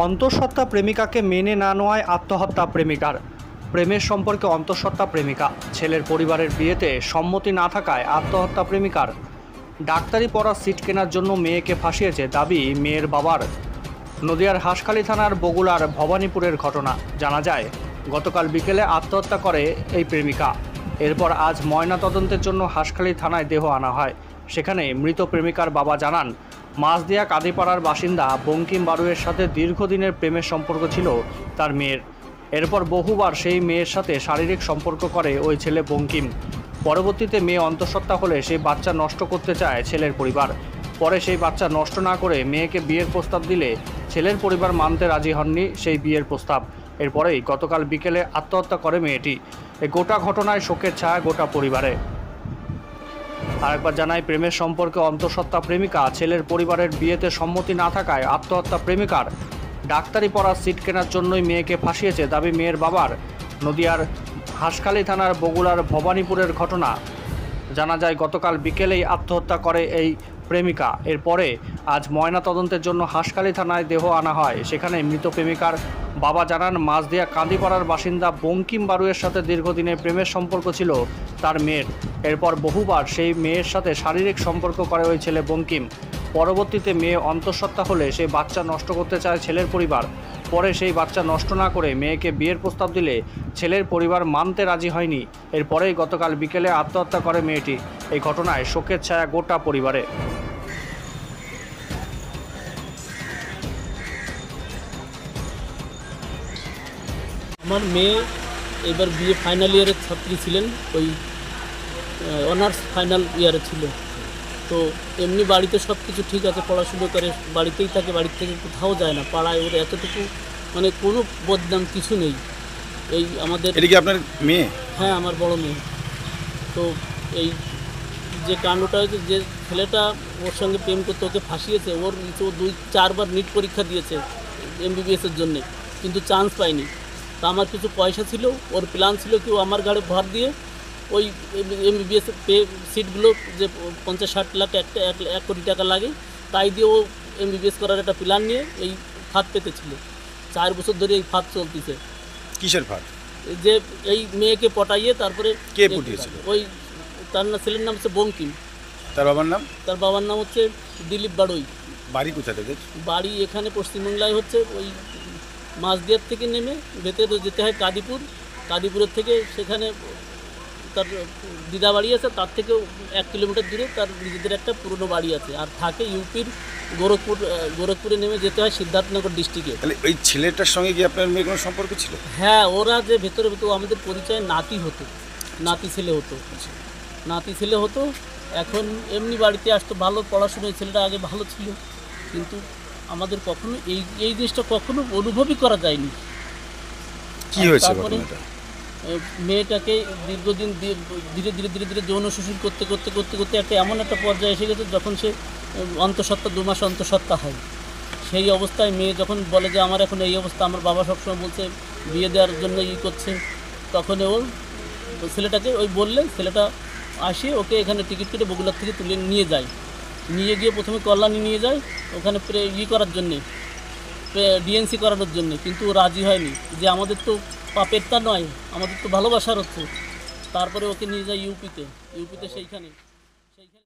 অন্তঃসত্ত্বা প্রেমিকাকে মেনে না নেওয়ায় আত্মহত্যা প্রেমিকার। প্রেমের সম্পর্কে অন্তঃসত্ত্বা প্রেমিকা, ছেলের পরিবারের বিয়েতে সম্মতি না থাকায় আত্মহত্যা প্রেমিকার। ডাক্তারি পড়া সিট কেনার জন্য মেয়েকে ফাঁসিয়েছে দাবি মেয়ের বাবার। নদিয়ার হাঁসখালী থানার বগুড়ার ভবানীপুরের ঘটনা। জানা যায়, গতকাল বিকেলে আত্মহত্যা করে এই প্রেমিকা। এরপর আজ ময়নাতদন্তের জন্য হাঁসখালী থানায় দেহ আনা হয়। সেখানে মৃত প্রেমিকার বাবা জানান, মাছদিয়া কাদিপাড়ার বাসিন্দা বঙ্কিম বারুয়ের সাথে দীর্ঘদিনের প্রেমের সম্পর্ক ছিল তার মেয়ের। এরপর বহুবার সেই মেয়ের সাথে শারীরিক সম্পর্ক করে ওই ছেলে বঙ্কিম। পরবর্তীতে মেয়ে অন্তঃসত্ত্বা হলে সেই বাচ্চা নষ্ট করতে চায় ছেলের পরিবার। পরে সেই বাচ্চা নষ্ট না করে মেয়েকে বিয়ের প্রস্তাব দিলে ছেলের পরিবার মানতে রাজি হননি সেই বিয়ের প্রস্তাব। এরপরেই গতকাল বিকেলে আত্মহত্যা করে মেয়েটি। এই গোটা ঘটনায় শোকের ছায়া গোটা পরিবারে। আরেকবার জানাই, প্রেমের সম্পর্কে অন্তঃসত্ত্বা প্রেমিকা, ছেলের পরিবারের বিয়েতে সম্মতি না থাকায় আত্মহত্যা প্রেমিকার। ডাক্তারি পড়ার সিট কেনার জন্যই মেয়েকে ফাঁসিয়েছে দাবি মেয়ের বাবার। নদিয়ার হাঁসখালী থানার বগুড়ার ভবানীপুরের ঘটনা। জানা যায়, গতকাল বিকেলেই আত্মহত্যা করে এই প্রেমিকা। এরপরে আজ ময়নাতদন্তের জন্য হাঁসখালী থানায় দেহ আনা হয়। সেখানে মৃত প্রেমিকার বাবা জানান, মাছদিয়া কাঁদিপাড়ার বাসিন্দা বঙ্কিম বারুয়ের সাথে দীর্ঘদিনের প্রেমের সম্পর্ক ছিল তার মেয়ের। এরপর বহুবার সেই মেয়ের সাথে শারীরিক সম্পর্ক করে ওই ছেলে বঙ্কিম। পরবর্তীতে মেয়ে অন্তঃসত্ত্বা হলে সেই বাচ্চা নষ্ট করতে চায় ছেলের পরিবার। পরে সেই বাচ্চা নষ্ট না করে মেয়েকে বিয়ের প্রস্তাব দিলে ছেলের পরিবার মানতে রাজি হয়নি। এরপরেই গতকাল বিকেলে আত্মহত্যা করে মেয়েটি। এই ঘটনায় শোকের ছায়া গোটা পরিবারে। আমার মেয়ে এবার বিএ ফাইনাল ইয়ারের ছাত্রী ছিলেন, ওই অনার্স ফাইনাল ইয়ারে ছিল। তো এমনি বাড়িতে সব কিছু ঠিক আছে, পড়াশুনো করে বাড়িতেই থাকে, বাড়ির থেকে কোথাও যায় না। পাড়ায় ওর এতটুকু মানে কোনো বদনাম কিছু নেই। এই আমাদের এটা কি আপনার মেয়ে? হ্যাঁ, আমার বড় মেয়ে। তো এই যে কাণ্ডটা হয়েছে, যে ছেলেটা ওর সঙ্গে প্রেম করতে ওকে ফাঁসিয়েছে, ও 2-4বার নিট পরীক্ষা দিয়েছে এমবিবিএসের জন্যে, কিন্তু চান্স পায়নি। তা আমার কিছু পয়সা ছিল, ওর প্ল্যান ছিল কি ও আমার ঘাড়ে ভর দিয়ে ওই এমবিবিএস সিটগুলো যে 50-60 লাখ, 1 কোটি টাকা লাগে, তাই দিয়ে ও এমবিবিএস করার একটা প্ল্যান নিয়ে এই ফাঁদ পেতেছিল। 4 বছর ধরে এই ফাঁদ চলতেছে। কিসের ফাঁদ? যে এই মেয়েকে পটাইয়ে তারপরে কে পটিয়েছিল? ওই তার ছেলের নাম হচ্ছে বঙ্কিম। তার বাবার নাম? তার বাবার নাম হচ্ছে দিলীপ বাড়ুই। বাড়ি কোথায় থেকে? বাড়ি এখানে পশ্চিমবাংলায় হচ্ছে ওই মাছদিয়ার থেকে নেমে ভেতরে যেতে হয় কাদিপুর। কাদিপুরের থেকে সেখানে তার দিদা বাড়ি আছে, তার থেকেও 1 কিলোমিটার দূরে তার নিজেদের একটা পুরনো বাড়ি আছে। আর থাকে ইউপির গোরখপুরে নেমে যেতে হয় সিদ্ধার্থনগর ডিস্ট্রিক্টে। তাহলে ওই ছেলেটার সঙ্গে কি আপনার মেয়ের কোনো সম্পর্ক ছিল? হ্যাঁ, ওরা যে ভেতরে আমাদের পরিচয় নাতি হতো, নাতি ছেলে হতো, নাতি ছেলে হতো। এখন এমনি বাড়িতে আসতো, ভালো পড়াশোনায় ছেলেটা আগে ভালো ছিল, কিন্তু আমাদের কখনো এই জিনিসটা কখনো অনুভবই করা যায়নি। কি হয়েছে? তারপরে মেয়েটাকে দীর্ঘদিন ধীরে ধীরে যৌন শোষণ করতে একটা এমন একটা পর্যায়ে এসে গেছে, যখন সে অন্তঃসত্ত্বা 2 মাস অন্তঃসত্ত্বা হয়। সেই অবস্থায় মেয়ে যখন বলে যে আমার এখন এই অবস্থা, আমার বাবা সবসময় বলছে বিয়ে দেওয়ার জন্য করছে, তখন ও ছেলেটাকে ওই বললে ছেলেটা আসে, ওকে এখানে টিকিট কেটে বগুড়ার থেকে তুলে নিয়ে যায়। নিয়ে গিয়ে প্রথমে কল্যাণী নিয়ে যায়, ওখানে করার জন্যে, ডিএনসি করানোর জন্যে, কিন্তু ও রাজি হয়নি। যে আমাদের তো পাপেরটা নয়, আমাদের তো ভালোবাসার হচ্ছে। তারপরে ওকে নিয়ে যায় ইউপিতে সেইখানে